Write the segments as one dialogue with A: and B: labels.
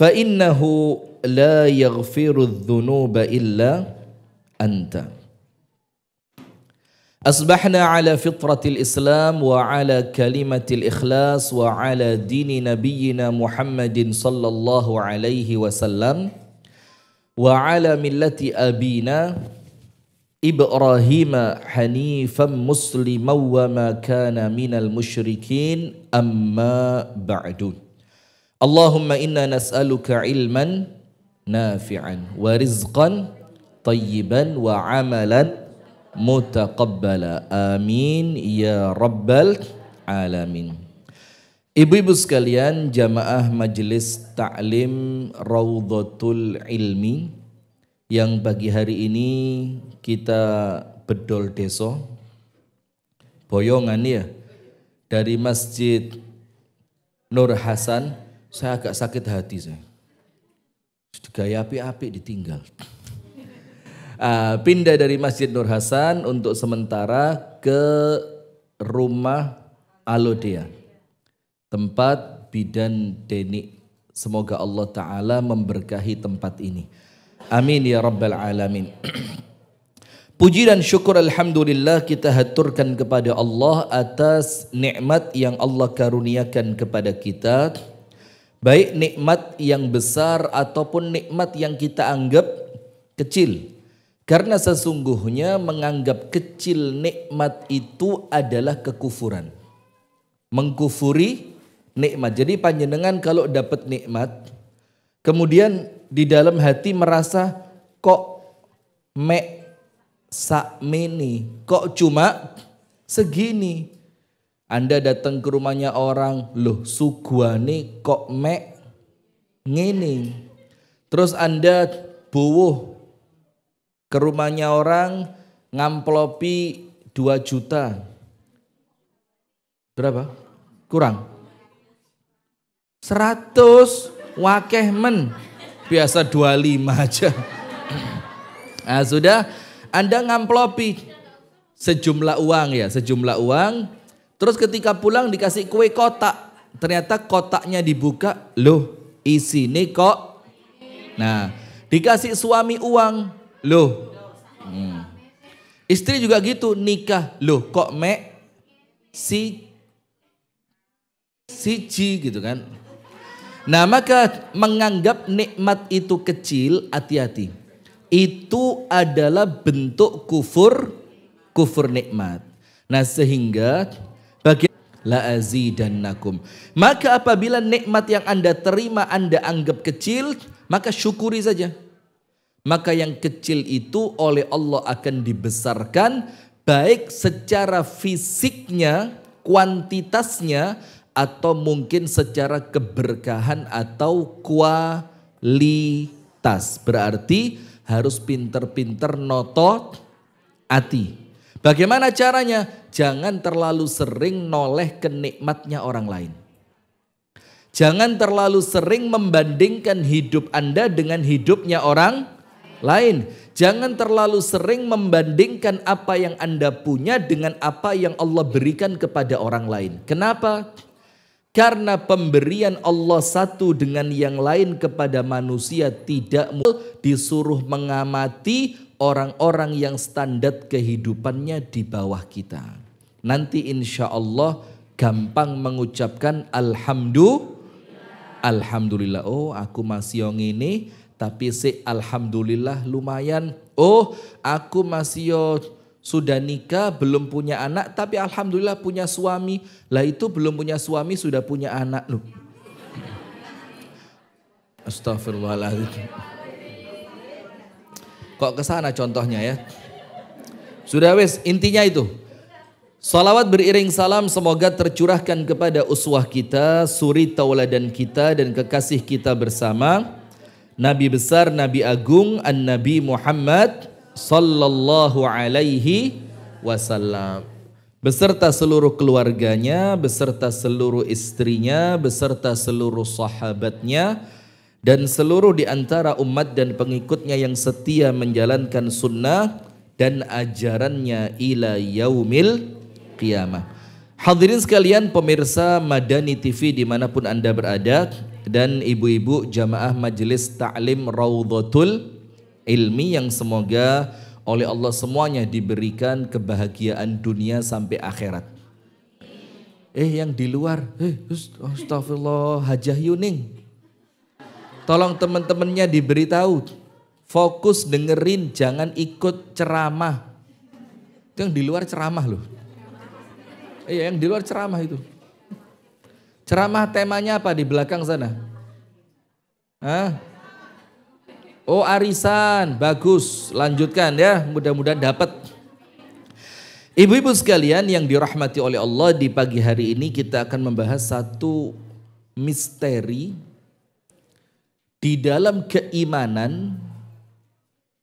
A: فإنه لا يغفر الذنوب إلا أنت. أصبحنا على فطرة الإسلام وعلى كلمة الإخلاص وعلى دين نبينا محمد صلى الله عليه وسلم وعلى ملة أبينا إبراهيم حنيفا مسلما وما كان من المشركين أما بعد. اللهم إنا نسألك علما نافعا ورزقا طيبا وعملا متقبلا آمين ya rabbal alamin. Ibu-ibu sekalian, jamaah majelis taklim Raudhatul Ilmi yang pagi hari ini kita bedol deso boyongan ya dari Masjid Nur Hasan. Saya agak sakit hati saya. Gaya api-api ditinggal. Pindah dari Masjid Nur Hasan untuk sementara ke rumah Alodea, tempat bidan Deni. Semoga Allah Ta'ala memberkahi tempat ini. Amin ya rabbal alamin. Puji dan syukur alhamdulillah kita haturkan kepada Allah atas nikmat yang Allah karuniakan kepada kita. Baik nikmat yang besar ataupun nikmat yang kita anggap kecil. Karena sesungguhnya menganggap kecil nikmat itu adalah kekufuran. Mengkufuri nikmat. Jadi panjenengan kalau dapat nikmat, kemudian di dalam hati merasa kok sakmeni, kok cuma segini. Anda datang ke rumahnya orang, loh suguhane kok ngene. Terus Anda buwuh ke rumahnya orang ngamplopi 2 juta. Berapa? Kurang. 100 wakeh men. Biasa 25 aja. Nah, sudah Anda ngamplopi sejumlah uang. Terus ketika pulang dikasih kue kotak. Ternyata kotaknya dibuka, loh isinya kok. Nah, dikasih suami uang, loh. Istri juga gitu, nikah, loh kok siji gitu kan. Nah, maka menganggap nikmat itu kecil, hati-hati. Itu adalah bentuk kufur nikmat. Nah, sehingga la azidannakum. Maka apabila nikmat yang Anda terima Anda anggap kecil, maka syukuri saja. Maka yang kecil itu oleh Allah akan dibesarkan, baik secara fisiknya, kuantitasnya, atau mungkin secara keberkahan atau kualitas. Berarti harus pinter-pinter noto hati. Bagaimana caranya? Jangan terlalu sering noleh ke nikmatnya orang lain. Jangan terlalu sering membandingkan hidup Anda dengan hidupnya orang lain. Jangan terlalu sering membandingkan apa yang Anda punya dengan apa yang Allah berikan kepada orang lain. Kenapa? Karena pemberian Allah satu dengan yang lain kepada manusia tidak disuruh mengamati orang-orang yang standar kehidupannya di bawah kita. Nanti insya Allah gampang mengucapkan alhamdulillah. Oh, aku masih yang ini, tapi alhamdulillah lumayan. Oh, aku masih sudah nikah, belum punya anak, tapi alhamdulillah punya suami. Lah itu belum punya suami sudah punya anak loh. Astagfirullahaladzim. Kok kesana contohnya ya. Sudah wes, intinya itu. Salawat beriring salam semoga tercurahkan kepada uswah kita, suri tauladan kita dan kekasih kita bersama. Nabi besar, Nabi agung, An-Nabi Muhammad sallallahu alaihi wasallam. Beserta seluruh keluarganya, beserta seluruh istrinya, beserta seluruh sahabatnya, dan seluruh di antara umat dan pengikutnya yang setia menjalankan sunnah dan ajarannya ila yaumil qiyamah. Hadirin sekalian, pemirsa Madani TV dimanapun Anda berada, dan ibu-ibu jamaah majelis ta'lim Raudhatul Ilmi yang semoga oleh Allah semuanya diberikan kebahagiaan dunia sampai akhirat. Yang di luar, astagfirullah, Hajah Yuning. Tolong teman-temannya diberitahu, fokus dengerin, jangan ikut ceramah. Itu yang di luar ceramah loh. Yang di luar ceramah itu. Ceramah temanya apa di belakang sana? Oh, arisan, bagus, lanjutkan ya, mudah-mudahan dapat. Ibu-ibu sekalian yang dirahmati oleh Allah, di pagi hari ini kita akan membahas satu misteri di dalam keimanan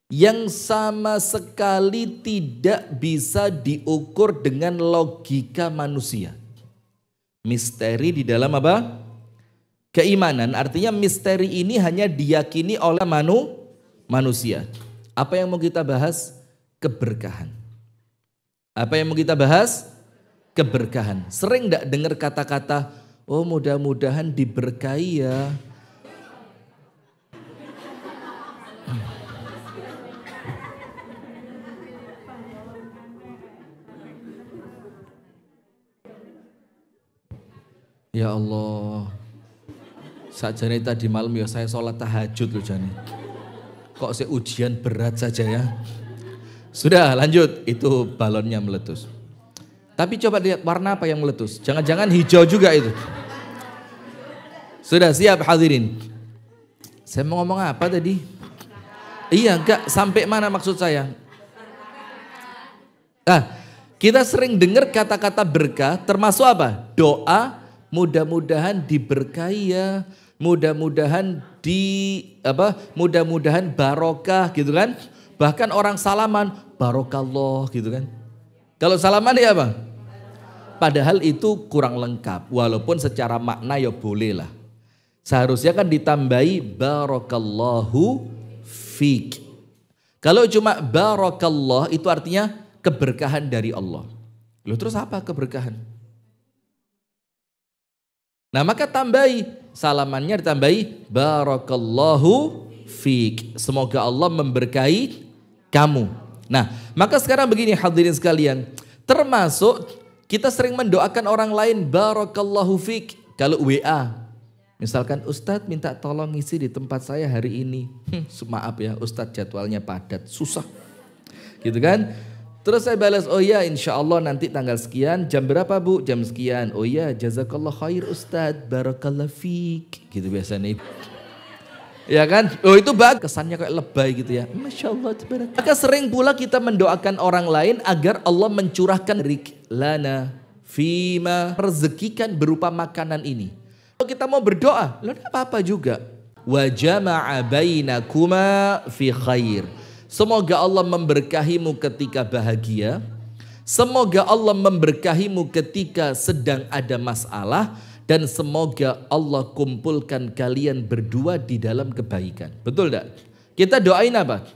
A: yang sama sekali tidak bisa diukur dengan logika manusia. Misteri di dalam apa? Keimanan, artinya misteri ini hanya diyakini oleh manusia. Apa yang mau kita bahas? Keberkahan. Apa yang mau kita bahas? Keberkahan. Sering enggak dengar kata-kata, oh mudah-mudahan diberkahi ya. Ya Allah, sakjane tadi malam ya saya sholat tahajud loh jane. Kok saya ujian berat saja ya. Sudah lanjut, itu balonnya meletus. Tapi coba lihat warna apa yang meletus. Jangan-jangan hijau juga itu. Sudah siap hadirin. Saya mau ngomong apa tadi? Iya enggak, sampai mana maksud saya? Kita sering dengar kata-kata berkah termasuk apa? Doa, mudah-mudahan diberkahi ya. Mudah-mudahan mudah-mudahan barokah gitu kan. Bahkan orang salaman, barokallah gitu kan. Kalau salaman ya apa? Padahal itu kurang lengkap. Walaupun secara makna ya boleh lah. Seharusnya kan ditambahi barokallahu fik. Kalau cuma barokallah itu artinya keberkahan dari Allah. Loh terus apa keberkahan? Nah maka tambahi, salamannya ditambahi barakallahu fik. Semoga Allah memberkahi kamu. Nah maka sekarang begini hadirin sekalian. Termasuk kita sering mendoakan orang lain barakallahu fik. Kalau WA. Misalkan Ustadz minta tolong ngisi di tempat saya hari ini. Maaf ya Ustadz jadwalnya padat, susah. Gitu kan. Terus saya balas, oh ya insya Allah nanti tanggal sekian, jam berapa bu? Jam sekian. Oh ya jazakallah khair Ustadz, barakallah fik. Gitu biasanya. Ya kan? Oh itu bagus, kesannya kayak lebay gitu ya. Masya Allah. Maka sering pula kita mendoakan orang lain agar Allah mencurahkan rizki lana fima, rezekikan berupa makanan ini. Kalau kita mau berdoa, lo apa-apa juga. Wa jama'a bainakuma fi khair. Semoga Allah memberkahimu ketika bahagia. Semoga Allah memberkahimu ketika sedang ada masalah. Dan semoga Allah kumpulkan kalian berdua di dalam kebaikan. Betul tak? Kita doain apa?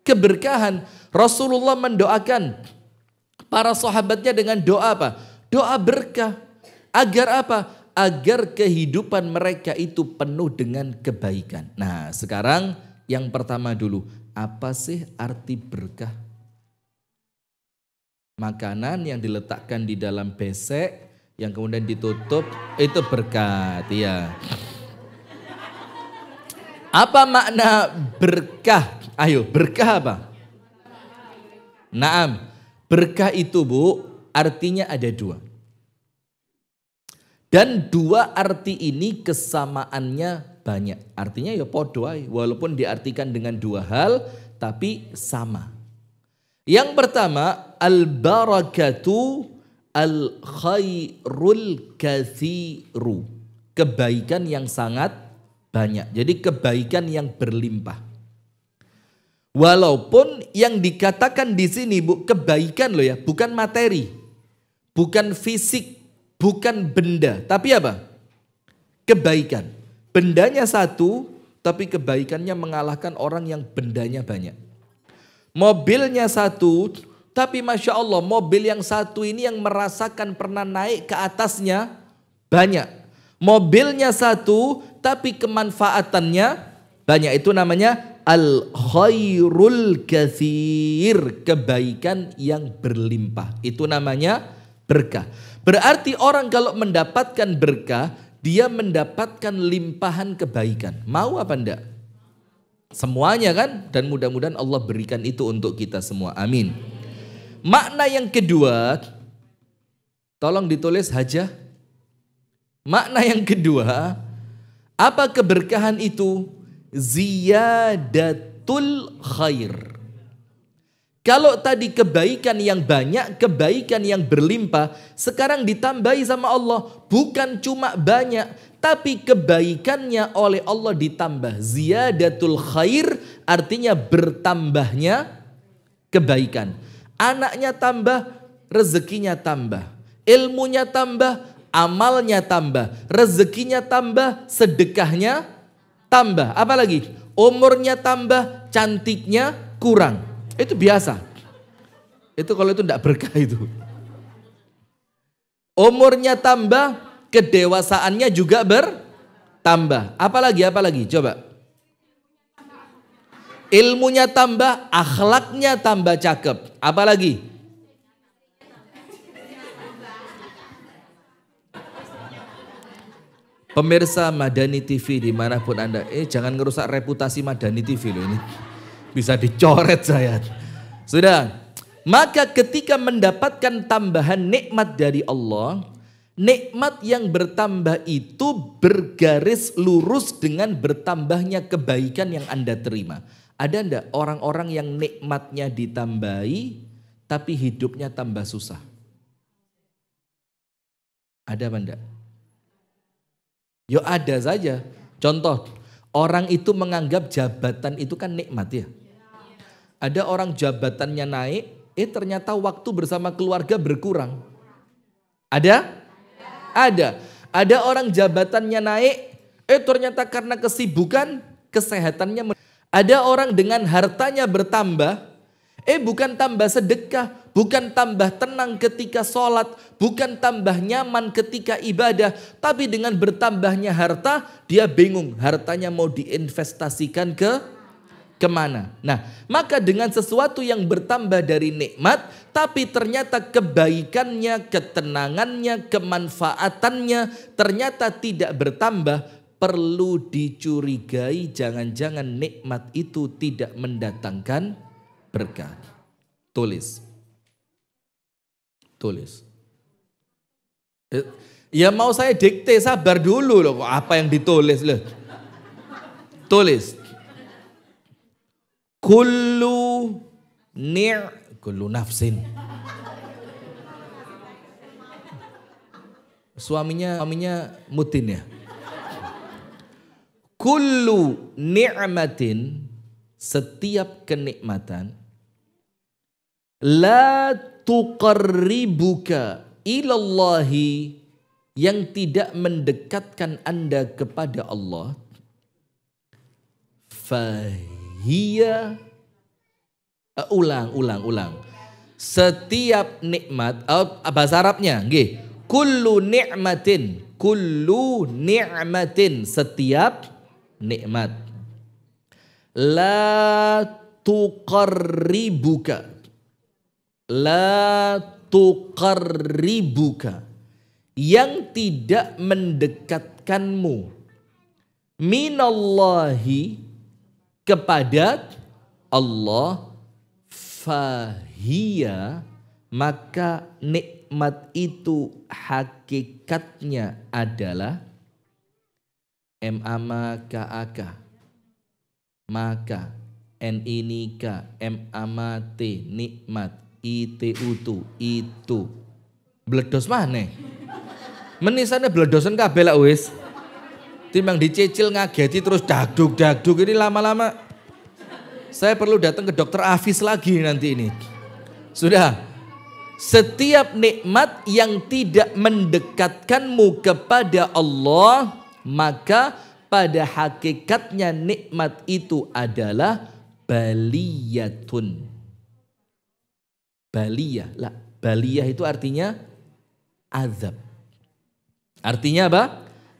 A: Keberkahan. Rasulullah mendoakan para sahabatnya dengan doa apa? Doa berkah. Agar apa? Agar kehidupan mereka itu penuh dengan kebaikan. Nah sekarang yang pertama dulu. Apa sih arti berkah? Makanan yang diletakkan di dalam besek yang kemudian ditutup itu berkat ya. Apa makna berkah? Ayo berkah apa? Naam, berkah itu bu artinya ada dua. Dan dua arti ini kesamaannya banyak. Artinya ya podo ae, walaupun diartikan dengan dua hal tapi sama. Yang pertama al-barakatu al-khairul kathiru. Kebaikan yang sangat banyak. Jadi kebaikan yang berlimpah. Walaupun yang dikatakan di sini bu kebaikan loh ya, bukan materi, bukan fisik, bukan benda, tapi apa? Kebaikan. Bendanya satu, tapi kebaikannya mengalahkan orang yang bendanya banyak. Mobilnya satu, tapi Masya Allah mobil yang satu ini yang merasakan pernah naik ke atasnya banyak. Mobilnya satu, tapi kemanfaatannya banyak. Itu namanya al-khairul katsir, kebaikan yang berlimpah. Itu namanya berkah. Berarti orang kalau mendapatkan berkah, dia mendapatkan limpahan kebaikan. Mau apa enggak? Semuanya kan? Dan mudah-mudahan Allah berikan itu untuk kita semua. Amin. Makna yang kedua, tolong ditulis Hajah. Makna yang kedua, apa keberkahan itu? Ziyadatul khair. Kalau tadi kebaikan yang banyak, kebaikan yang berlimpah, sekarang ditambahi sama Allah. Bukan cuma banyak, tapi kebaikannya oleh Allah ditambah. Ziyadatul khair artinya bertambahnya kebaikan. Anaknya tambah, rezekinya tambah. Ilmunya tambah, amalnya tambah. Rezekinya tambah, sedekahnya tambah. Apalagi? Umurnya tambah, cantiknya kurang. Itu biasa. Itu kalau itu tidak berkah itu. Umurnya tambah, kedewasaannya juga bertambah. Apalagi? Coba. Ilmunya tambah, akhlaknya tambah cakep. Apalagi? Pemirsa Madani TV dimanapun Anda, jangan ngerusak reputasi Madani TV loh ini. Bisa dicoret saya. Sudah. Maka ketika mendapatkan tambahan nikmat dari Allah, nikmat yang bertambah itu bergaris lurus dengan bertambahnya kebaikan yang Anda terima. Ada enggak orang-orang yang nikmatnya ditambahi tapi hidupnya tambah susah? Ada apa enggak? Yo ada saja. Contoh, orang itu menganggap jabatan itu kan nikmat ya. Ada orang jabatannya naik, ternyata waktu bersama keluarga berkurang. Ada? Ada. Ada orang jabatannya naik, ternyata karena kesibukan, kesehatannya. Ada orang dengan hartanya bertambah, bukan tambah sedekah, bukan tambah tenang ketika sholat, bukan tambah nyaman ketika ibadah, tapi dengan bertambahnya harta, dia bingung hartanya mau diinvestasikan kemana. Nah, maka dengan sesuatu yang bertambah dari nikmat, tapi ternyata kebaikannya, ketenangannya, kemanfaatannya ternyata tidak bertambah, perlu dicurigai jangan-jangan nikmat itu tidak mendatangkan berkah. Tulis. Ya mau saya dikte, sabar dulu loh, apa yang ditulis loh. Tulis. Kullu nafsin. Suaminya Mutin ya. Kullu ni'matin, setiap kenikmatan, la tuqarribuka ilallahi, yang tidak mendekatkan Anda kepada Allah, fahiya, ulang. Setiap nikmat, bahasa Arabnya, nggih. Kullu ni'matin, setiap nikmat. La tuqarribuka, yang tidak mendekatkanmu, minallahi, kepada Allah, fahiya, maka nikmat itu hakikatnya adalah MAMAKAK, maka NINIKA, MAMAT, nikmat, ITUTU, itu. Bledos maneh. Menisane bledosan kabeh lak wis. Timbang dicicil ngageti terus dagdug ini lama-lama saya perlu datang ke dokter Afis lagi nanti ini. Sudah. Setiap nikmat yang tidak mendekatkanmu kepada Allah, maka pada hakikatnya nikmat itu adalah baliyatun. Baliyah itu artinya azab. Artinya apa?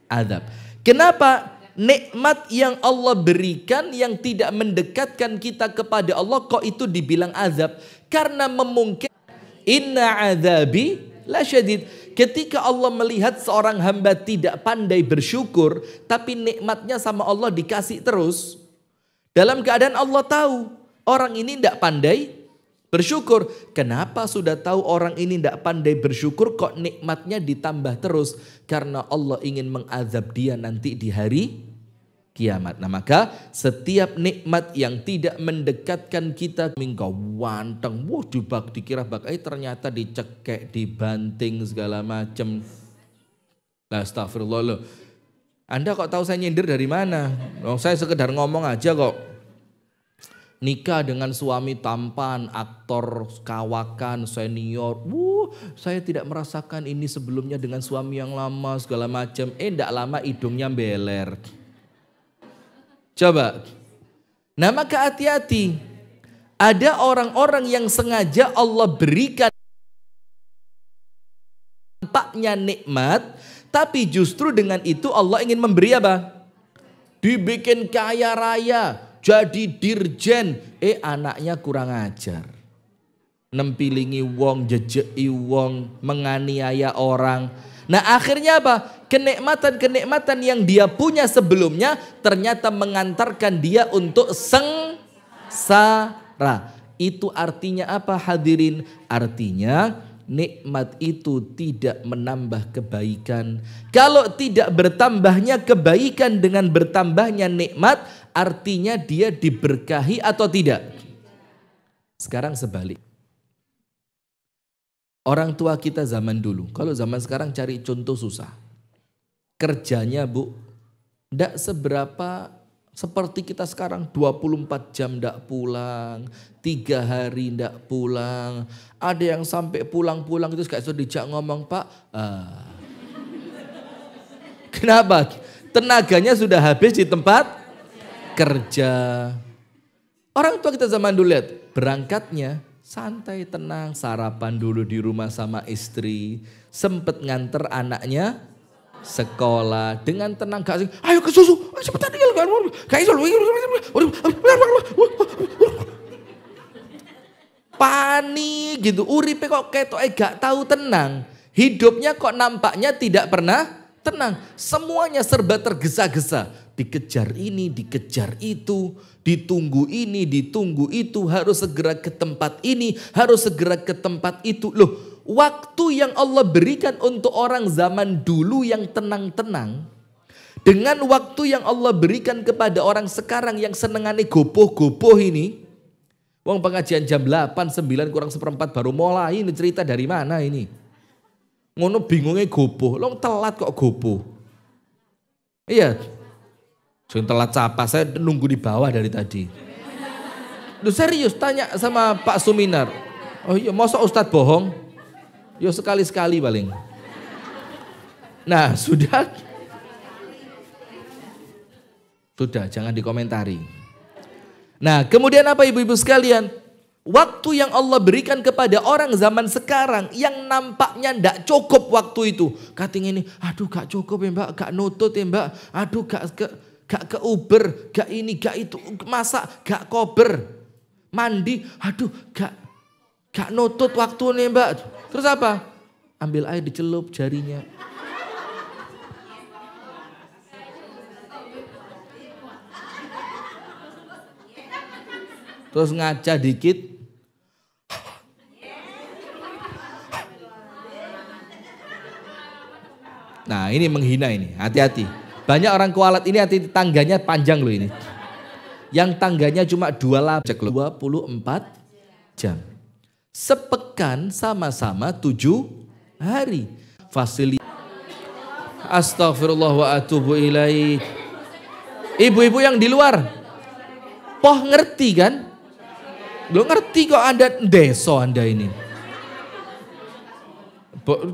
A: Azab. Kenapa? nikmat yang Allah berikan yang tidak mendekatkan kita kepada Allah kok itu dibilang azab? Karena memungkinkan inna azabi lasyadid. Ketika Allah melihat seorang hamba tidak pandai bersyukur, tapi nikmatnya sama Allah dikasih terus, dalam keadaan Allah tahu orang ini tidak pandai bersyukur. Kenapa sudah tahu orang ini tidak pandai bersyukur kok nikmatnya ditambah terus? Karena Allah ingin mengazab dia nanti di hari kiamat. Nah maka setiap nikmat yang tidak mendekatkan kita, mingkau wanteng, wah dikira bakai ternyata dicekek, dibanting segala macam. Astagfirullah loh. Anda kok tahu saya nyindir dari mana? Oh, saya sekedar ngomong aja kok. Nikah dengan suami tampan, aktor, kawakan, senior. Saya tidak merasakan ini sebelumnya dengan suami yang lama segala macam. Tidak lama hidungnya beler. Coba. Nah maka hati-hati. Ada orang-orang yang sengaja Allah berikan nampaknya nikmat. Tapi justru dengan itu Allah ingin memberi apa? Dibikin kaya raya. Jadi dirjen, anaknya kurang ajar. Nempilingi wong, jejeki wong, menganiaya orang. Nah akhirnya apa? Kenikmatan-kenikmatan yang dia punya sebelumnya ternyata mengantarkan dia untuk sengsara. Itu artinya apa hadirin? Artinya nikmat itu tidak menambah kebaikan. Kalau tidak bertambahnya kebaikan dengan bertambahnya nikmat, artinya dia diberkahi atau tidak? Sekarang sebalik. Orang tua kita zaman dulu, kalau zaman sekarang cari contoh susah. Kerjanya bu, tidak seberapa seperti kita sekarang 24 jam tidak pulang, 3 hari tidak pulang. Ada yang sampai pulang-pulang itu kayak sudah dijak ngomong Pak. Kenapa? Tenaganya sudah habis di tempat kerja. Orang tua kita zaman dulu lihat berangkatnya santai tenang, sarapan dulu di rumah sama istri, sempet nganter anaknya sekolah dengan tenang, gak sih ayo ke susu cepetan gak iso panik gitu, uripe kok ketoke gak tahu tenang, hidupnya kok nampaknya tidak pernah tenang, semuanya serba tergesa-gesa, dikejar ini, dikejar itu, ditunggu ini, ditunggu itu, harus segera ke tempat ini, harus segera ke tempat itu. Loh, waktu yang Allah berikan untuk orang zaman dulu yang tenang-tenang, dengan waktu yang Allah berikan kepada orang sekarang yang senengane gopoh-gopoh ini. Wong pengajian jam 8, 9 kurang seperempat baru mulai, ini cerita dari mana ini? Ngono bingungnya gopoh, lo telat kok gopoh. Iya. Jangan telat apa, saya nunggu di bawah dari tadi. Lu serius tanya sama Pak Suminar. Oh iya, masa Ustadz bohong? Yo sekali-sekali paling. Nah sudah. Sudah, jangan dikomentari. Nah kemudian apa ibu-ibu sekalian? Waktu yang Allah berikan kepada orang zaman sekarang yang nampaknya tidak cukup waktu itu. Kating ini, aduh gak cukup ya mbak, gak nutut ya mbak, aduh gak ke Uber, gak ini, gak itu, masak, gak kober, mandi, aduh gak nutut waktu nih mbak. Terus apa? Ambil air dicelup jarinya. Terus ngaca dikit. Nah ini menghina ini, hati-hati. Banyak orang kualat ini hati tangganya panjang loh ini. Yang tangganya cuma 2 lapis, 24 jam. Sepekan sama-sama 7 hari. Fasilitas. Astagfirullah wa atubu ilaih. Ibu-ibu yang di luar. Poh ngerti kan? Lo ngerti kok Anda deso Anda ini.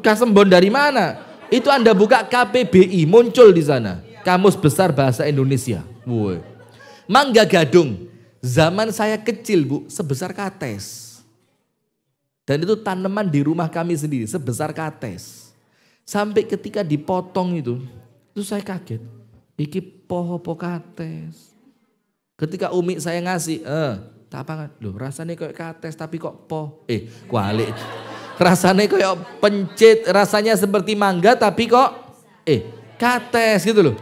A: Kasembon dari mana? Itu Anda buka KPBI muncul di sana. Kamus Besar Bahasa Indonesia. Woy. Mangga gadung. Zaman saya kecil bu, sebesar kates. Dan itu tanaman di rumah kami sendiri, sebesar kates. Sampai ketika dipotong itu saya kaget. Iki poho kates. Ketika umi saya ngasih, tak apa loh rasanya kayak kates tapi kok poh. Kualik. Rasanya kayak pencit, rasanya seperti mangga tapi kok kates gitu loh.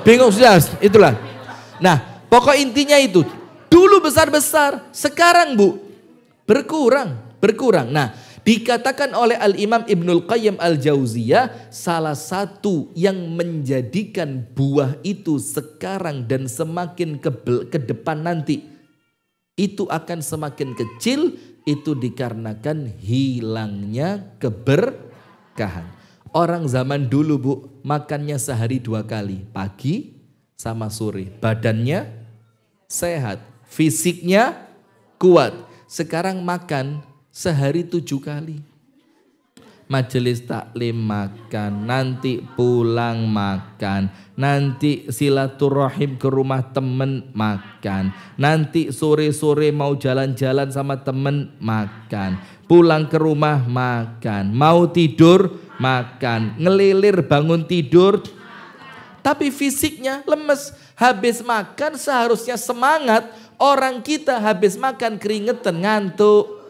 A: Bingung sudah, itulah. Nah, pokok intinya itu. Dulu besar-besar, sekarang Bu berkurang. Nah, dikatakan oleh Al-Imam Ibnul Qayyim Al-Jauziyah, salah satu yang menjadikan buah itu sekarang dan semakin ke depan nanti itu akan semakin kecil, itu dikarenakan hilangnya keberkahan. Orang zaman dulu Bu, makannya sehari 2 kali, pagi sama sore. Badannya sehat, fisiknya kuat. Sekarang makan sehari 7 kali. Majelis taklim makan, nanti pulang makan, nanti silaturahim ke rumah temen makan, nanti sore-sore mau jalan-jalan sama temen makan, pulang ke rumah makan, mau tidur makan, ngelilir bangun tidur, tapi fisiknya lemes. Habis makan seharusnya semangat, orang kita habis makan keringetan, ngantuk.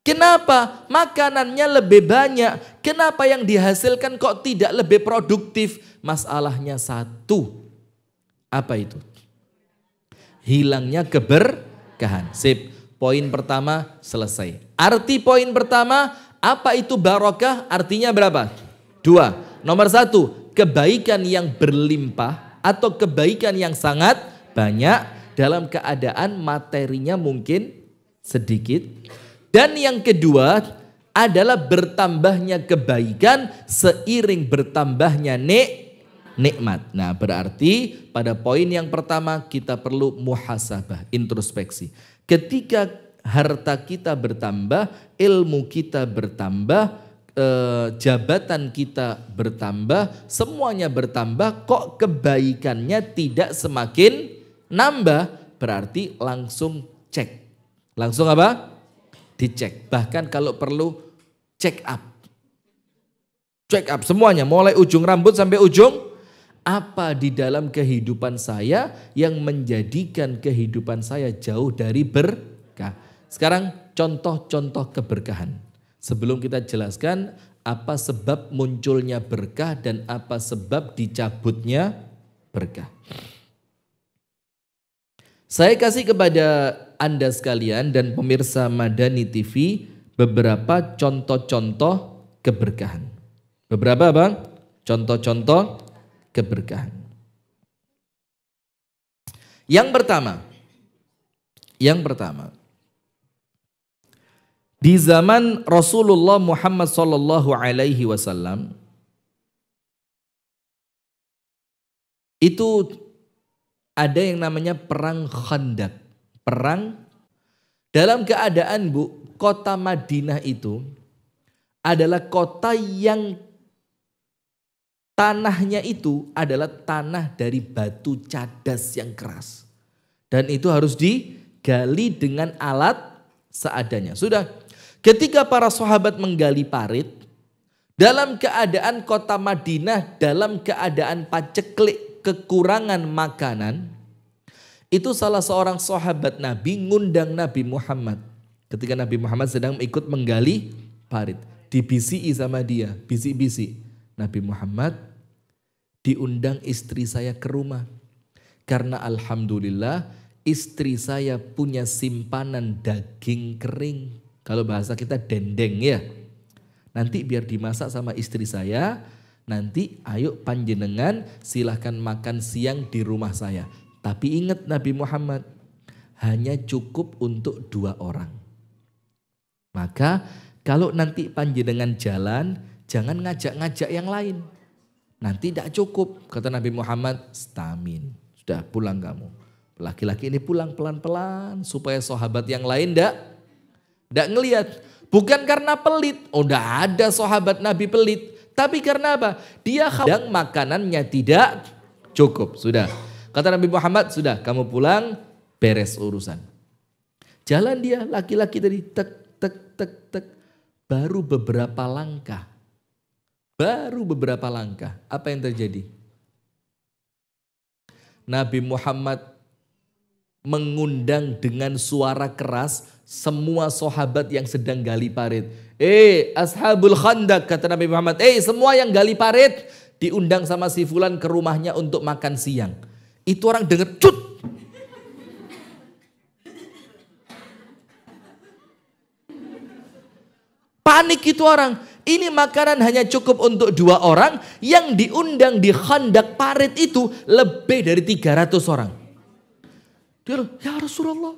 A: Kenapa? Makanannya lebih banyak. Kenapa yang dihasilkan kok tidak lebih produktif? Masalahnya satu. Apa itu? Hilangnya keberkahan. Sip. Poin pertama selesai. Arti poin pertama, apa itu barokah? Artinya berapa? 2. Nomor 1, kebaikan yang berlimpah atau kebaikan yang sangat banyak dalam keadaan materinya mungkin sedikit. Dan yang kedua adalah bertambahnya kebaikan seiring bertambahnya nikmat. Nah, berarti pada poin yang pertama kita perlu muhasabah, introspeksi. Ketika harta kita bertambah, ilmu kita bertambah, jabatan kita bertambah, semuanya bertambah, kok kebaikannya tidak semakin nambah, berarti langsung cek. Langsung apa? Dicek. Bahkan kalau perlu check up. Check up semuanya, mulai ujung rambut sampai ujung. Apa di dalam kehidupan saya yang menjadikan kehidupan saya jauh dari berkah. Sekarang contoh-contoh keberkahan. Sebelum kita jelaskan apa sebab munculnya berkah dan apa sebab dicabutnya berkah. Saya kasih kepada Anda sekalian dan pemirsa Madani TV beberapa contoh-contoh keberkahan. Beberapa Bang? Contoh-contoh keberkahan. Yang pertama, di zaman Rasulullah Muhammad SAW itu ada yang namanya perang Khandaq. Perang dalam keadaan Bu, kota Madinah itu adalah kota yang tanahnya itu adalah tanah dari batu cadas yang keras. Dan itu harus digali dengan alat seadanya. Sudah, ketika para sahabat menggali parit, dalam keadaan kota Madinah, dalam keadaan paceklik, kekurangan makanan, itu salah seorang sahabat Nabi ngundang Nabi Muhammad. Ketika Nabi Muhammad sedang ikut menggali parit, dibisiki sama dia, bisik-bisik. Nabi Muhammad, diundang istri saya ke rumah. Karena alhamdulillah istri saya punya simpanan daging kering. Kalau bahasa kita dendeng ya. Nanti biar dimasak sama istri saya. Nanti ayo panjenengan silahkan makan siang di rumah saya. Tapi ingat Nabi Muhammad, hanya cukup untuk 2 orang. Maka kalau nanti panjenengan jalan, jangan ngajak-ngajak yang lain. Nanti tidak cukup. Kata Nabi Muhammad, stamin. Sudah pulang kamu. Laki-laki ini pulang pelan-pelan supaya sahabat yang lain tidak ngelihat. Bukan karena pelit. Oh, tidak ada sahabat Nabi pelit. Tapi karena apa? Dia kadang makanannya tidak cukup. Sudah. Kata Nabi Muhammad, sudah kamu pulang, beres urusan. Jalan dia, laki-laki tadi tek, tek, tek, tek. Baru beberapa langkah. Apa yang terjadi? Nabi Muhammad mengundang dengan suara keras semua sahabat yang sedang gali parit. Ashabul khandak, kata Nabi Muhammad. Semua yang gali parit, diundang sama si fulan ke rumahnya untuk makan siang. Itu orang denger, cut. Panik itu orang. Ini makanan hanya cukup untuk 2 orang. Yang diundang di khandak parit itu lebih dari 300 orang. Dia bilang, ya Rasulullah.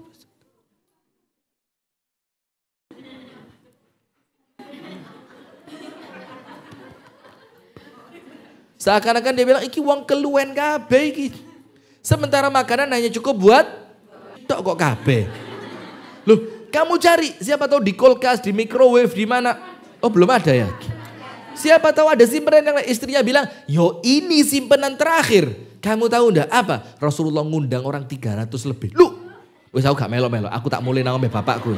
A: Seakan-akan dia bilang, iki wong keluwen kabeh iki. Sementara makanan hanya cukup buat tok kok kabeh. Loh, kamu cari, siapa tahu di kulkas, di microwave, di mana? Oh, belum ada ya. Siapa tahu ada simpanan yang istrinya bilang, yo ini simpanan terakhir. Kamu tahu enggak apa? Rasulullah ngundang orang 300 lebih. Lu, wis aku gak melo-melo, aku tak mulai nang bapakku.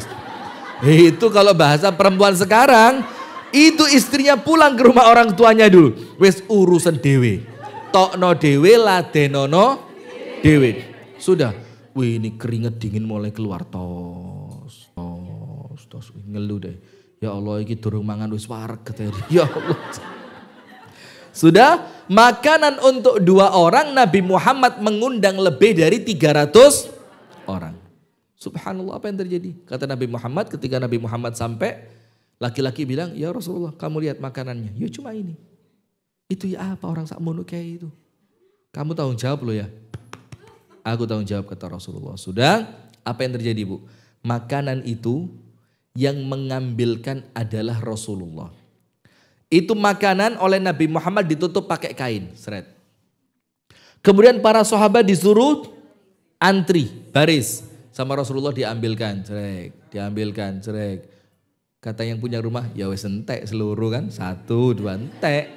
A: Itu kalau bahasa perempuan sekarang, itu istrinya pulang ke rumah orang tuanya dulu. Wis urusan dewe. Tokno dewe, ladenono dewe. Sudah. Wih, ini keringet dingin mulai keluar. Tos. Ngeluh deh. Ya Allah, ini durung mangan wis wareg. Ya Allah. Sudah, makanan untuk 2 orang, Nabi Muhammad mengundang lebih dari 300 orang. Subhanallah, apa yang terjadi? Kata Nabi Muhammad, ketika Nabi Muhammad sampai, laki-laki bilang, ya Rasulullah, kamu lihat makanannya. Ya cuma ini. Itu ya apa orang sakmono kayak itu. Kamu tanggung jawab loh ya. Aku tanggung jawab, kata Rasulullah. Sudah, apa yang terjadi Bu? Makanan itu yang mengambilkan adalah Rasulullah. Itu makanan oleh Nabi Muhammad ditutup pakai kain, seret. Kemudian para sahabat disuruh antri, baris. Sama Rasulullah diambilkan, diambilkan, Kata yang punya rumah, ya wes entek seluruh kan. 1, 2 entek.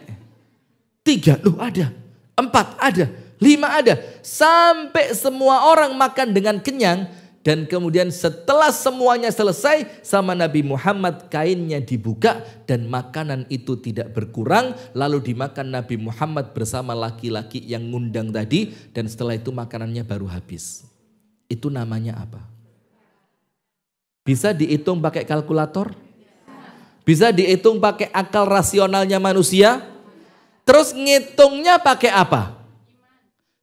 A: 3, loh ada. 4 ada. 5 ada. Sampai semua orang makan dengan kenyang. Dan kemudian setelah semuanya selesai, sama Nabi Muhammad kainnya dibuka dan makanan itu tidak berkurang. Lalu dimakan Nabi Muhammad bersama laki-laki yang ngundang tadi. Dan setelah itu makanannya baru habis. Itu namanya apa? Bisa dihitung pakai kalkulator? Bisa dihitung pakai akal rasionalnya manusia? Terus ngitungnya pakai apa?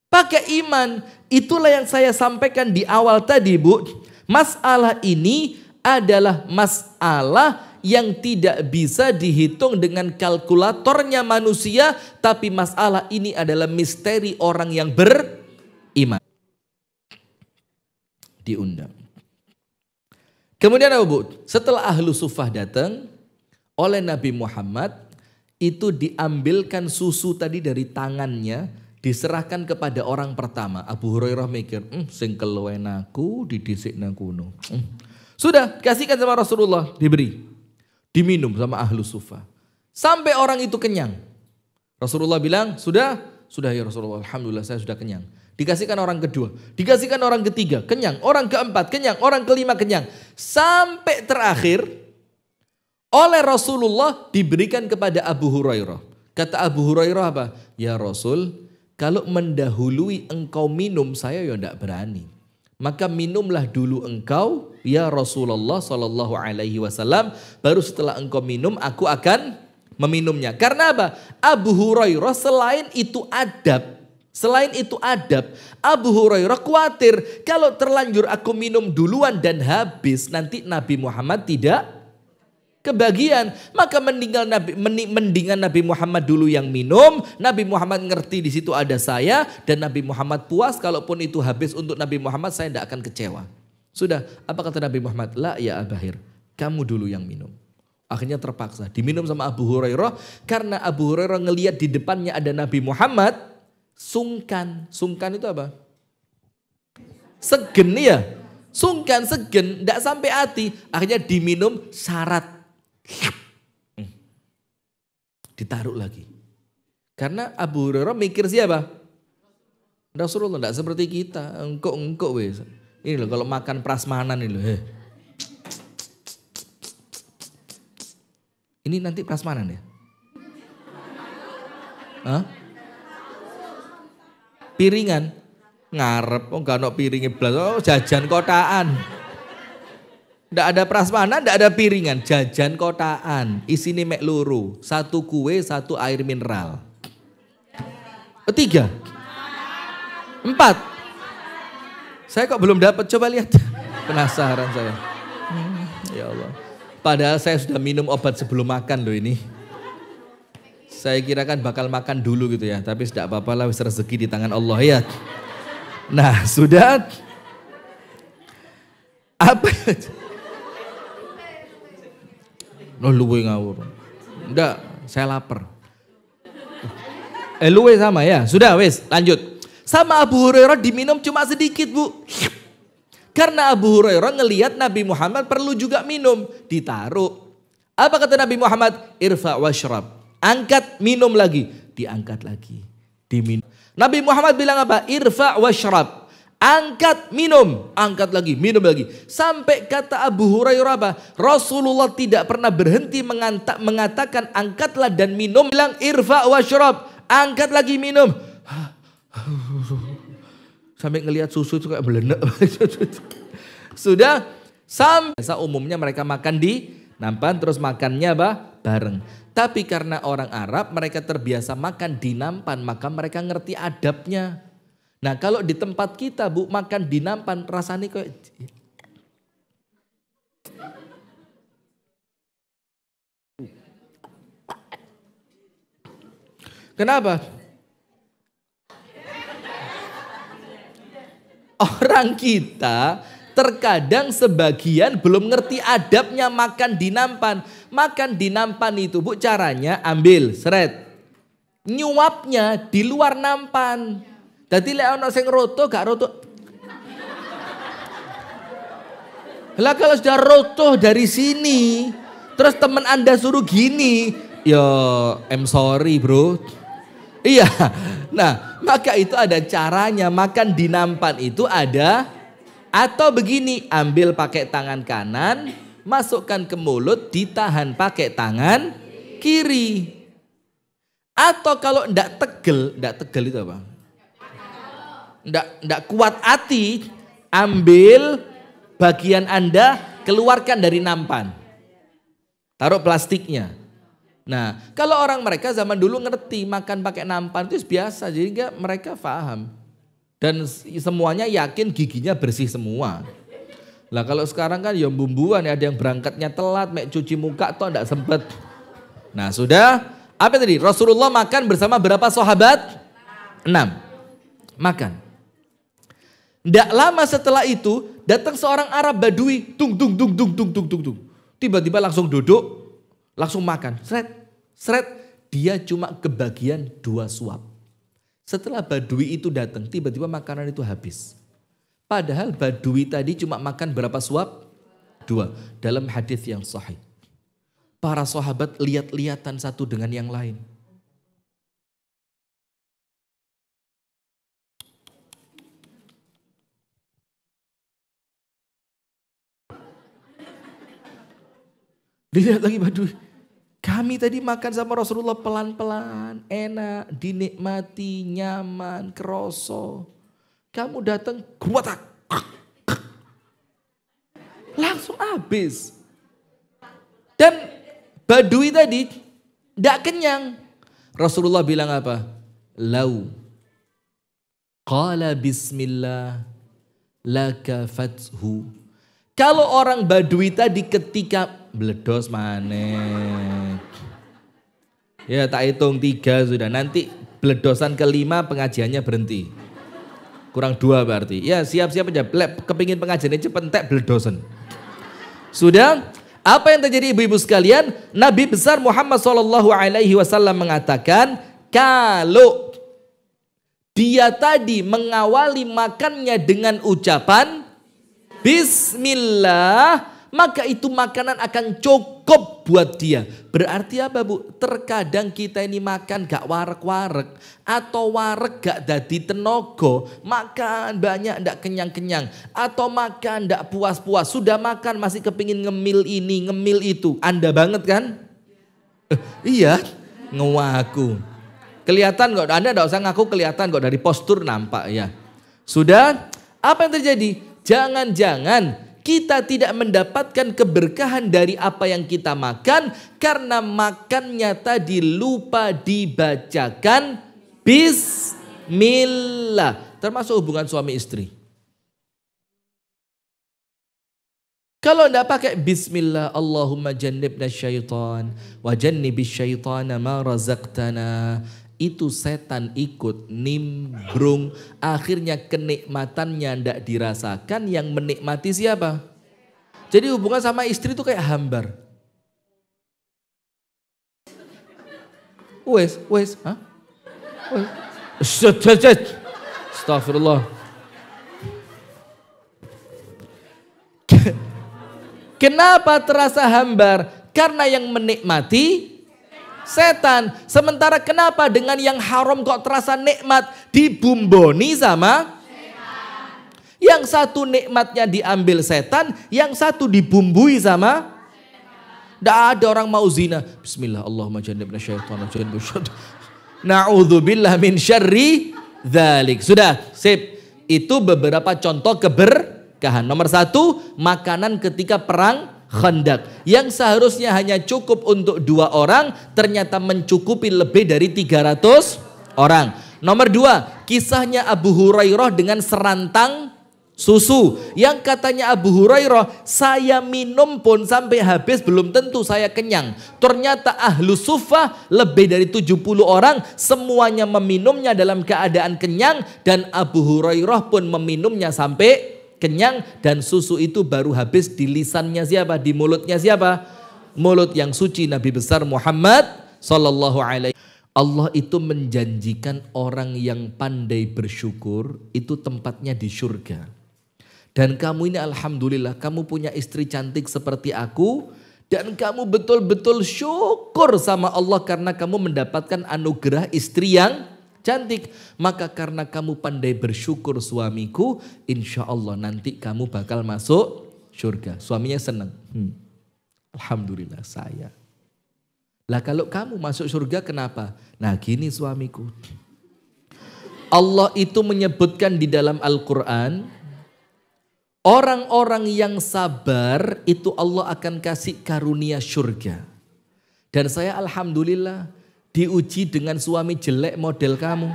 A: Pakai iman. Itulah yang saya sampaikan di awal tadi Bu. Masalah ini adalah masalah yang tidak bisa dihitung dengan kalkulatornya manusia. Tapi masalah ini adalah misteri orang yang beriman. Diundang. Kemudian apa Bu? Setelah ahlu sufah datang oleh Nabi Muhammad, itu diambilkan susu tadi dari tangannya, diserahkan kepada orang pertama. Abu Hurairah mikir, sing keluwen aku didisik nang kuno. Sudah, kasihkan sama Rasulullah, diberi. Diminum sama ahlu sufah. Sampai orang itu kenyang. Rasulullah bilang, sudah ya Rasulullah, alhamdulillah saya sudah kenyang. Dikasihkan orang kedua, dikasihkan orang ketiga, kenyang. Orang keempat, kenyang. Orang kelima, kenyang. Sampai terakhir, oleh Rasulullah diberikan kepada Abu Hurairah. Kata Abu Hurairah apa? Ya Rasul, kalau mendahului engkau minum, saya ya tidak berani. Maka minumlah dulu engkau, ya Rasulullah Sallallahu Alaihi Wasallam. Baru setelah engkau minum, aku akan meminumnya. Karena apa? Abu Hurairah selain itu adab, Abu Hurairah khawatir kalau terlanjur aku minum duluan dan habis, nanti Nabi Muhammad tidak kebagian. Maka mendingan Nabi Muhammad dulu yang minum. Nabi Muhammad ngerti di situ ada saya. Dan Nabi Muhammad puas, kalaupun itu habis untuk Nabi Muhammad, saya tidak akan kecewa. Sudah, apa kata Nabi Muhammad? La ya Abahir, kamu dulu yang minum. Akhirnya terpaksa diminum sama Abu Hurairah. Karena Abu Hurairah ngelihat di depannya ada Nabi Muhammad, sungkan. Sungkan itu apa? Segen ya. Sungkan, segen, tidak sampai hati. Akhirnya diminum syarat. Ditaruh lagi. Karena Abu Hurairah mikir siapa? Rasulullah, tidak seperti kita. Engkau wes. Ini loh kalau makan prasmanan ini loh. Ini nanti prasmanan ya? Hah? Piringan. Ngarep, gak ada piringnya belas, jajan kotaan. Ndak ada prasmanan, ndak ada piringan, jajan kotaan. Isine mek loro, 1 kue, 1 air mineral. 3, 4. Saya kok belum dapat, coba lihat. Penasaran saya. Ya Allah. Padahal saya sudah minum obat sebelum makan loh ini. Saya kira kan bakal makan dulu gitu ya, tapi tidak apa-apa lah, rezeki di tangan Allah ya. Nah, sudah. Apa? Luwe ngawur. Enggak, saya lapar. Luwe sama ya. Sudah wes, lanjut. Sama Abu Hurairah diminum cuma sedikit, Bu. Karena Abu Hurairah ngelihat Nabi Muhammad perlu juga minum, ditaruh. Apa kata Nabi Muhammad? Irfa washrab. Angkat, minum lagi, diangkat lagi, diminum. Nabi Muhammad bilang apa? Irfa washrab. Angkat, minum, angkat lagi, minum lagi. Sampai kata Abu Hurairah apa? Rasulullah tidak pernah berhenti mengatakan angkatlah dan minum. Bilang irfa washrab, angkat lagi, minum. Sampai ngelihat susu itu kayak belenek. Sudah, sampai umumnya mereka makan di nampan, terus makannya apa? Bareng. Tapi karena orang Arab mereka terbiasa makan di nampan, maka mereka ngerti adabnya. Nah kalau di tempat kita Bu, makan di nampan rasanya kayak... Kenapa? Orang kita terkadang sebagian belum ngerti adabnya makan di nampan. Makan di nampan itu Bu caranya ambil seret. Nyuapnya di luar nampan. Jadi lek ono sing roto gak roto. Lah kalau sudah roto dari sini, terus teman Anda suruh gini, ya I'm sorry bro. Iya, nah maka itu ada caranya makan di nampan itu ada. Atau begini, ambil pakai tangan kanan, masukkan ke mulut, ditahan pakai tangan kiri. Atau kalau ndak tegel itu apa? Ndak kuat hati, ambil bagian Anda, keluarkan dari nampan. Taruh plastiknya. Nah, kalau orang mereka zaman dulu ngerti makan pakai nampan itu biasa, jadi mereka paham. Dan semuanya yakin giginya bersih semua. Lah kalau sekarang kan ya bumbuan, ada yang berangkatnya telat, mek cuci muka toh ndak sempet. Nah, sudah, apa tadi? Rasulullah makan bersama berapa sahabat? 6. Makan. Ndak lama setelah itu datang seorang Arab Badui, tung. Tiba-tiba langsung duduk, langsung makan. Seret. Dia cuma kebagian 2 suap. Setelah Badui itu datang, tiba-tiba makanan itu habis. Padahal Badui tadi cuma makan berapa suap? 2. Dalam hadis yang sahih. Para sahabat lihat-lihatan satu dengan yang lain. Dilihat lagi Badui. Kami tadi makan sama Rasulullah pelan-pelan, enak, dinikmati, nyaman, keroso. Kamu datang, guatak. Langsung habis. Dan Badui tadi tidak kenyang. Rasulullah bilang apa? Lau. Qala bismillah laka fathu. Kalau orang Badui tadi ketika bledos maneh. Ya tak hitung 3 sudah. Nanti bledosan kelima pengajiannya berhenti. Kurang 2 berarti. Ya siap-siap aja. Kepingin pengajiannya cepet entek bledosan. Sudah. Apa yang terjadi ibu-ibu sekalian? Nabi besar Muhammad SAW mengatakan. Kalau dia tadi mengawali makannya dengan ucapan Bismillah, maka itu makanan akan cukup buat dia. Berarti apa Bu? Terkadang kita ini makan gak warek-warek. Atau warek gak dadi tenaga. Makan banyak gak kenyang-kenyang. Atau makan gak puas-puas. Sudah makan masih kepingin ngemil ini, ngemil itu. Anda banget kan? Iya, ngewaku. Kelihatan kok, Anda gak usah ngaku kelihatan kok dari postur nampak ya. Sudah? Apa yang terjadi? Jangan-jangan kita tidak mendapatkan keberkahan dari apa yang kita makan karena makannya tadi lupa dibacakan bismillah. Termasuk hubungan suami istri. Kalau tidak pakai bismillah, Allahumma jannibna syaitan wa jannibis syaitana ma razaqtana, itu setan ikut nimbrung, akhirnya kenikmatannya tidak dirasakan, yang menikmati siapa? Jadi hubungan sama istri itu kayak hambar. Wes, hah? Astagfirullah. Kenapa terasa hambar? Karena yang menikmati setan. Sementara kenapa dengan yang haram kok terasa nikmat? Dibumboni sama setan. Yang satu nikmatnya diambil setan, yang satu dibumbui sama setan. Tidak ada orang mau zina. Bismillah, Allahumma jannibna syaitan. Na'udzubillah min syarri dzalik. Sudah, sip. Itu beberapa contoh keberkahan. Nomor 1, makanan ketika perang Khandaq. Yang seharusnya hanya cukup untuk 2 orang, ternyata mencukupi lebih dari 300 orang. Nomor 2, kisahnya Abu Hurairah dengan serantang susu. Yang katanya Abu Hurairah, saya minum pun sampai habis belum tentu saya kenyang. Ternyata ahlu suffah lebih dari 70 orang semuanya meminumnya dalam keadaan kenyang. Dan Abu Hurairah pun meminumnya sampai kenyang. Dan susu itu baru habis di lisannya siapa? Di mulutnya siapa? Mulut yang suci Nabi besar Muhammad sallallahu alaihi. Allah itu menjanjikan orang yang pandai bersyukur itu tempatnya di surga. Dan kamu ini alhamdulillah kamu punya istri cantik seperti aku. Dan kamu betul-betul syukur sama Allah karena kamu mendapatkan anugerah istri yang cantik. Maka karena kamu pandai bersyukur suamiku, insya Allah nanti kamu bakal masuk surga. Suaminya senang. Alhamdulillah saya. Lah kalau kamu masuk surga kenapa? Nah gini suamiku. Allah itu menyebutkan di dalam Al-Quran, orang-orang yang sabar itu Allah akan kasih karunia surga. Dan saya alhamdulillah diuji dengan suami jelek model kamu.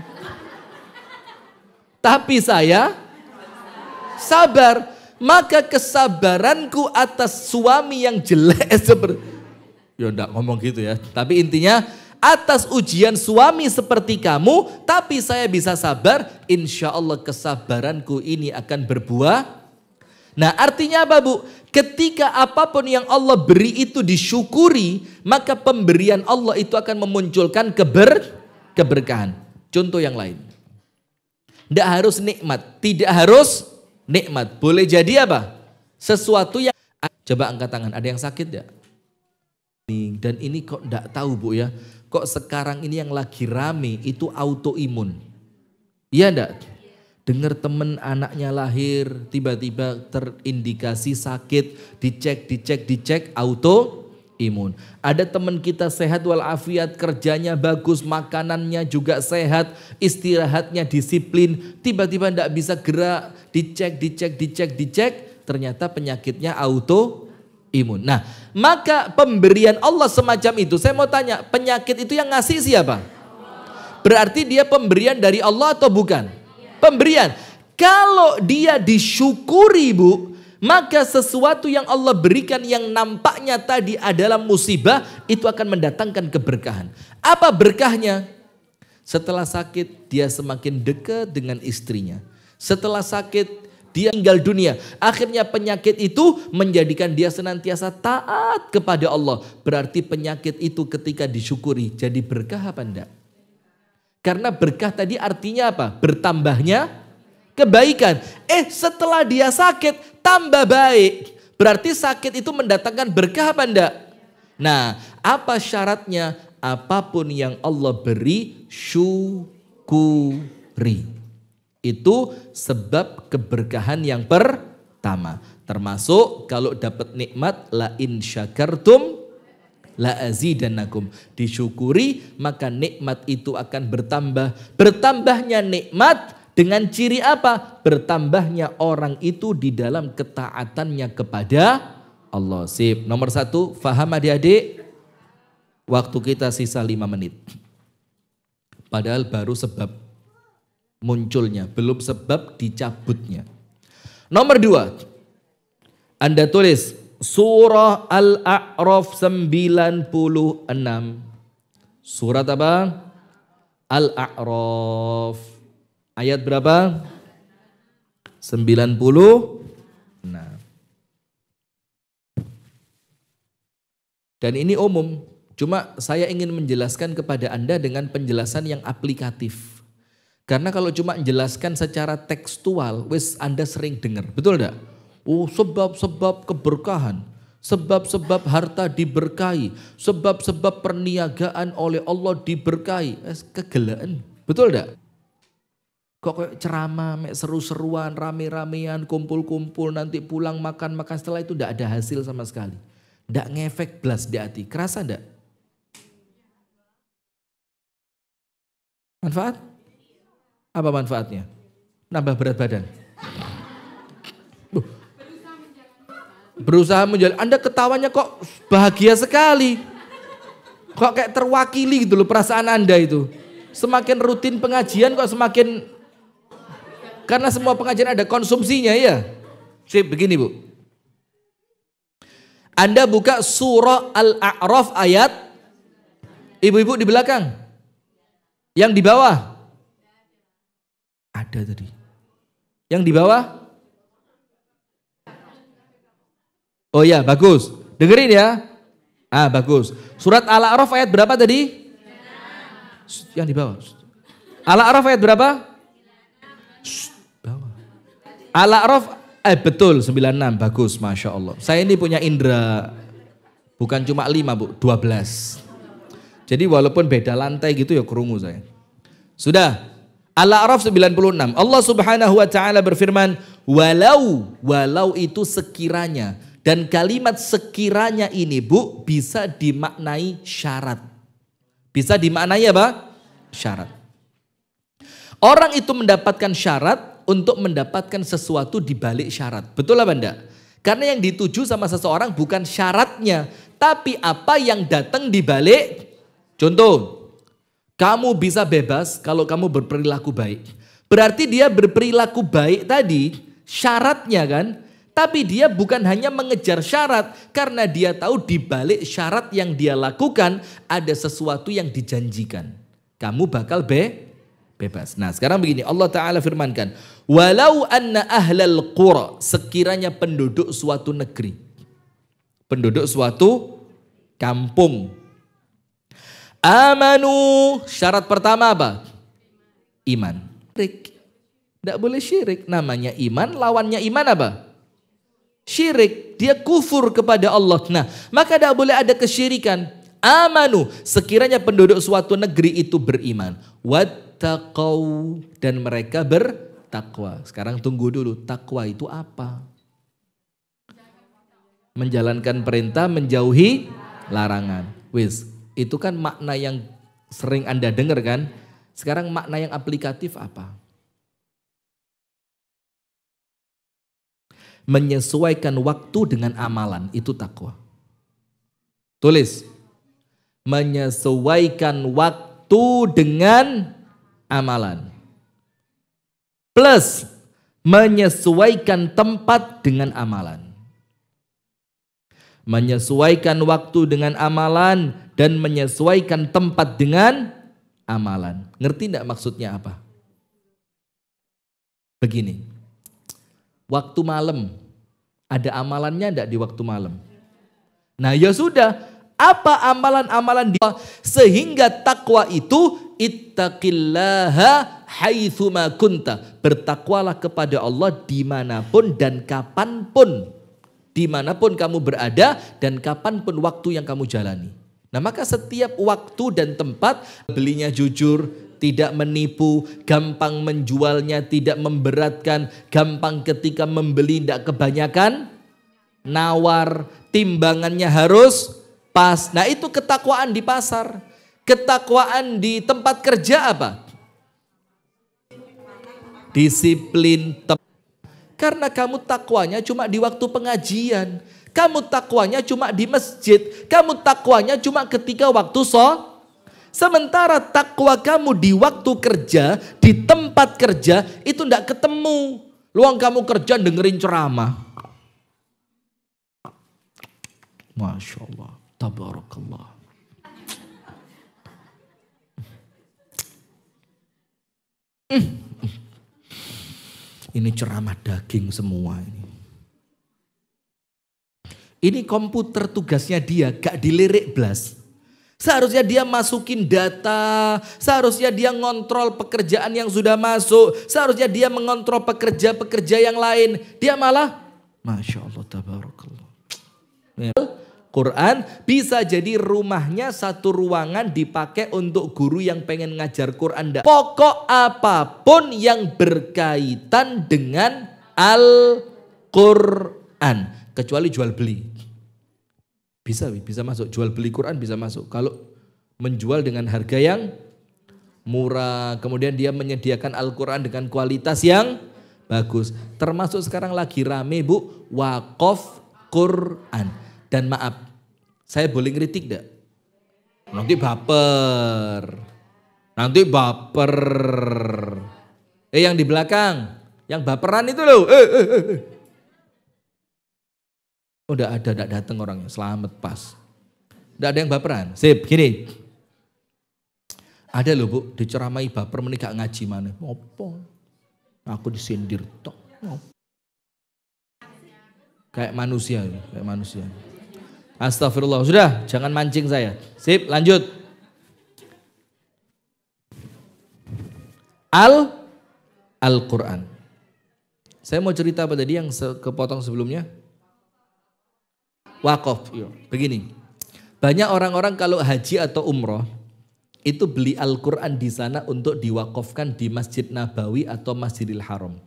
A: Tapi saya sabar. Maka kesabaranku atas suami yang jelek seperti, ya enggak ngomong gitu ya. Tapi intinya atas ujian suami seperti kamu, tapi saya bisa sabar. Insya Allah kesabaranku ini akan berbuah. Nah artinya apa Bu? Ketika apapun yang Allah beri itu disyukuri, maka pemberian Allah itu akan memunculkan keberkahan. Contoh yang lain. Tidak harus nikmat, tidak harus nikmat. Boleh jadi apa? Sesuatu yang... Coba angkat tangan, ada yang sakit tidak? Dan ini kok tidak tahu Bu ya. Kok sekarang ini yang lagi rame itu autoimun. Iya enggak? Dengar temen anaknya lahir, tiba-tiba terindikasi sakit, dicek, autoimun. Ada teman kita sehat walafiat, kerjanya bagus, makanannya juga sehat, istirahatnya disiplin, tiba-tiba tidak bisa gerak, dicek, ternyata penyakitnya autoimun. Nah, maka pemberian Allah semacam itu, saya mau tanya, penyakit itu yang ngasih siapa? Berarti dia pemberian dari Allah atau bukan? Pemberian. Kalau dia disyukuri Bu, maka sesuatu yang Allah berikan yang nampaknya tadi adalah musibah, itu akan mendatangkan keberkahan. Apa berkahnya? Setelah sakit dia semakin dekat dengan istrinya. Setelah sakit dia tinggal dunia. Akhirnya penyakit itu menjadikan dia senantiasa taat kepada Allah. Berarti penyakit itu ketika disyukuri jadi berkah apa enggak? Karena berkah tadi artinya apa? Bertambahnya kebaikan. Setelah dia sakit tambah baik. Berarti sakit itu mendatangkan berkah apa enggak? Nah, apa syaratnya? Apapun yang Allah beri, syukuri. Itu sebab keberkahan yang pertama. Termasuk kalau dapat nikmat, la in syakartum la azidannakum. Disyukuri maka nikmat itu akan bertambah. Bertambahnya nikmat Dengan ciri apa? Bertambahnya orang itu di dalam ketaatannya kepada Allah. Sip. Nomor 1, faham adik-adik? Waktu kita sisa 5 menit. Padahal baru sebab munculnya, belum sebab dicabutnya. Nomor 2, Anda tulis surah Al-A'raf 96. Surat apa? Al-A'raf. Ayat berapa? 90. Nah. Dan ini umum. Cuma saya ingin menjelaskan kepada Anda dengan penjelasan yang aplikatif. Karena kalau cuma menjelaskan secara tekstual, wis Anda sering dengar. Betul enggak? Oh, sebab-sebab keberkahan. Sebab-sebab harta diberkahi. Sebab-sebab perniagaan oleh Allah diberkahi. Kegelaan. Betul enggak? Kok kayak ceramah, seru-seruan, rame-ramean, kumpul-kumpul, nanti pulang makan-makan, setelah itu enggak ada hasil sama sekali. Enggak ngefek blas di hati. Kerasa enggak? Manfaat? Apa manfaatnya? Nambah berat badan. Berusaha menjalani. Anda ketawanya kok bahagia sekali. Kok kayak terwakili gitu loh perasaan Anda itu. Semakin rutin pengajian kok semakin... Karena semua pengajian ada konsumsinya ya. Sip, begini Bu. Anda buka surah Al-A'raf ayat. Ibu-ibu di belakang. Yang di bawah. Ada tadi. Yang di bawah. Oh ya, bagus. Dengerin ya. Bagus. Surat Al-A'raf ayat berapa tadi? Yang di bawah. Al-A'raf ayat berapa? Bawah. Al-A'raf betul 96. Bagus, Masya Allah. Saya ini punya indera bukan cuma 5 Bu, 12. Jadi walaupun beda lantai gitu ya kerungu saya. Sudah. Al-A'raf 96. Allah Subhanahu wa taala berfirman, walau itu sekiranya. Dan kalimat sekiranya ini Bu bisa dimaknai syarat. Bisa dimaknai apa? Syarat. Orang itu mendapatkan syarat untuk mendapatkan sesuatu di balik syarat. Betul apa enggak? Karena yang dituju sama seseorang bukan syaratnya, tapi apa yang datang di balik. Contoh, kamu bisa bebas kalau kamu berperilaku baik. Berarti dia berperilaku baik tadi syaratnya kan? Tapi dia bukan hanya mengejar syarat, karena dia tahu di balik syarat yang dia lakukan ada sesuatu yang dijanjikan. Kamu bakal bebas. Nah sekarang begini, Allah Ta'ala firmankan, walau anna ahlal qura, sekiranya penduduk suatu negeri, penduduk suatu kampung, amanu, syarat pertama apa? Iman. Syirik. Tidak boleh syirik, namanya iman, lawannya iman apa? Syirik, dia kufur kepada Allah. Nah, maka tidak boleh ada kesyirikan. Amanu, sekiranya penduduk suatu negeri itu beriman. Wattaqau, dan mereka bertakwa. Sekarang tunggu dulu, takwa itu apa? Menjalankan perintah, menjauhi larangan. Wis, itu kan makna yang sering Anda dengar kan? Sekarang makna yang aplikatif apa? Menyesuaikan waktu dengan amalan, itu takwa. Tulis. Menyesuaikan waktu dengan amalan. Plus menyesuaikan tempat dengan amalan. Menyesuaikan waktu dengan amalan dan menyesuaikan tempat dengan amalan. Ngerti enggak maksudnya apa? Begini. Waktu malam, ada amalannya enggak di waktu malam? Nah ya sudah, apa amalan-amalan dia? Sehingga takwa itu ittaqillaha haitsuma kunta. Bertakwalah kepada Allah dimanapun dan kapanpun. Dimanapun kamu berada dan kapanpun waktu yang kamu jalani. Nah maka setiap waktu dan tempat, belinya jujur, tidak menipu, gampang menjualnya, tidak memberatkan, gampang ketika membeli, tidak kebanyakan, nawar, timbangannya harus pas. Nah itu ketakwaan di pasar. Ketakwaan di tempat kerja apa? disiplin. Karena kamu takwanya cuma di waktu pengajian. Kamu takwanya cuma di masjid. Kamu takwanya cuma ketika waktu sholat. Sementara takwa kamu di waktu kerja, di tempat kerja, itu tidak ketemu. Luang kamu kerja dengerin ceramah. Masya Allah, tabarakallah. Ini ceramah daging semua ini. Ini komputer tugasnya dia gak dilirik blas. Seharusnya dia masukin data, seharusnya dia ngontrol pekerjaan yang sudah masuk, seharusnya dia mengontrol pekerja-pekerja yang lain. Dia malah, Masya Allah, tabarakallah. Quran bisa jadi rumahnya satu ruangan dipakai untuk guru yang pengen ngajar Quran. Pokok apapun yang berkaitan dengan Al-Quran. Kecuali jual beli. Bisa masuk. Jual beli Quran bisa masuk. Kalau menjual dengan harga yang murah. Kemudian dia menyediakan Al-Quran dengan kualitas yang bagus. Termasuk sekarang lagi rame Bu, wakaf Quran. Dan maaf, saya boleh ngeritik enggak? Nanti baper. Yang di belakang, yang baperan itu loh. Udah ada, enggak datang orangnya, selamat pas. Enggak ada yang baperan. Sip, gini. Ada loh Bu, diceramai baper menikah ngaji mana. Ngopo? Aku disindir tok. Kayak manusia. Astagfirullah, sudah jangan mancing saya. Sip, lanjut. Al-Quran. Saya mau cerita apa tadi yang kepotong sebelumnya? Wakaf. Begini, banyak orang-orang kalau haji atau umroh itu beli Al-Quran di sana untuk diwakafkan di Masjid Nabawi atau Masjidil Haram.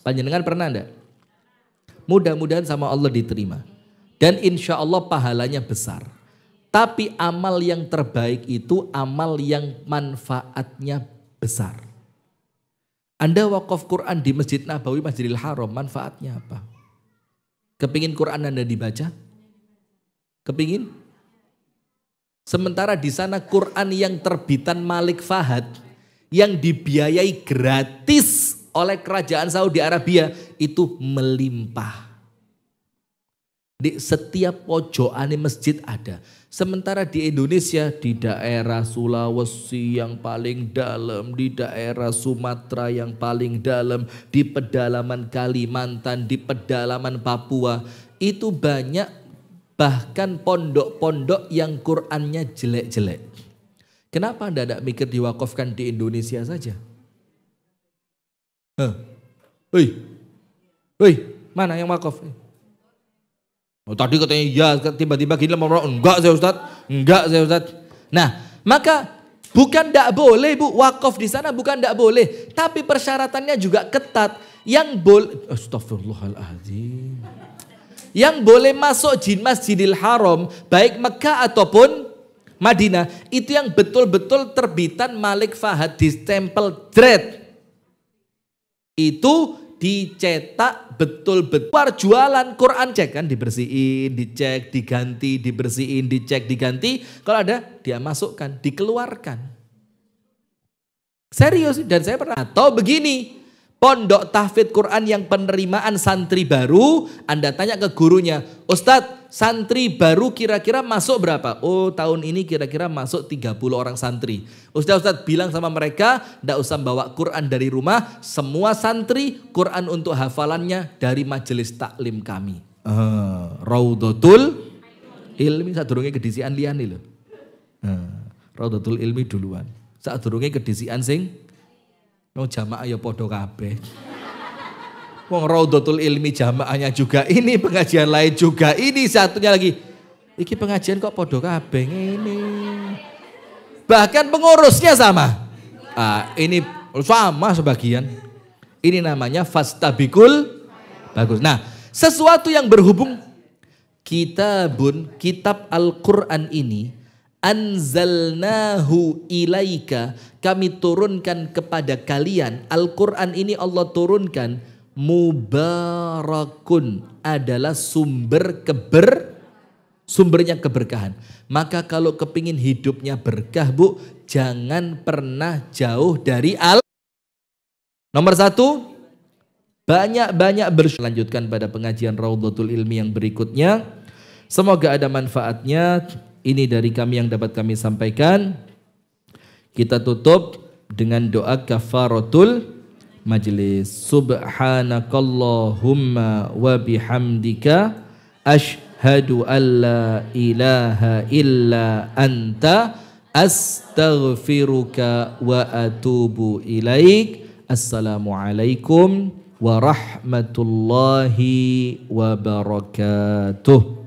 A: Panjenengan pernah enggak? Mudah-mudahan sama Allah diterima. Dan insya Allah pahalanya besar. Tapi amal yang terbaik itu amal yang manfaatnya besar. Anda wakaf Quran di Masjid Nabawi, Masjidil Haram, manfaatnya apa? Kepingin Quran Anda dibaca? Kepingin? Sementara di sana Quran yang terbitan Malik Fahad, yang dibiayai gratis oleh kerajaan Saudi Arabia, itu melimpah. Di setiap pojokan masjid ada. Sementara di Indonesia, di daerah Sulawesi yang paling dalam, di daerah Sumatera yang paling dalam, di pedalaman Kalimantan, di pedalaman Papua, itu banyak bahkan pondok-pondok yang Qur'annya jelek-jelek. Kenapa Anda tidak mikir diwakafkan di Indonesia saja? Woi, mana yang wakaf? Oh, tadi katanya ya, tiba-tiba gini enggak saya Ustaz. Nah, maka bukan tidak boleh Bu, wakaf di sana bukan tidak boleh, tapi persyaratannya juga ketat. Yang boleh, astagfirullahaladzim. Yang boleh masuk di Masjidil Haram, baik Mekah ataupun Madinah, itu yang betul-betul terbitan Malik Fahad, distempel dread. Itu dicetak betul-betul. Jualan Quran, cek kan, dibersihin, dicek, diganti, dibersihin, dicek, diganti. Kalau ada dia masukkan, dikeluarkan. Serius, dan saya pernah. Atau begini, pondok tahfidz Quran yang penerimaan santri baru, Anda tanya ke gurunya, Ustadz, santri baru kira-kira masuk berapa? Oh, tahun ini kira-kira masuk 30 orang santri. Ustadz bilang sama mereka, tidak usah bawa Quran dari rumah, semua santri Quran untuk hafalannya dari majelis taklim kami. Raudhatul Ilmi, sadurunge kedisian liyane lho. Raudhatul Ilmi duluan. Sadurunge kedisian sing jamaah ya podo kabeh. Wong Raudhatul Ilmi jamaahnya juga ini, pengajian lain juga ini, satunya lagi. Iki pengajian kok podo kabeh ini. Bahkan pengurusnya sama. Ini sama sebagian. Ini namanya fastabikul bagus. Nah, sesuatu yang berhubung kitab Al-Quran ini Anzalnahu ilaika, kami turunkan kepada kalian. Al-Quran ini Allah turunkan, mubarakun, adalah sumbernya keberkahan. Maka kalau kepingin hidupnya berkah, Bu, jangan pernah jauh dari Nomor 1, banyak-banyak lanjutkan pada pengajian Raudhatul Ilmi yang berikutnya. Semoga ada manfaatnya. Ini dari kami yang dapat kami sampaikan. Kita tutup dengan doa kafaratul majlis. Subhanakallahumma wa bihamdika asyhadu an la ilaha illa anta astaghfiruka wa atubu ilaik. Assalamualaikum warahmatullahi wabarakatuh.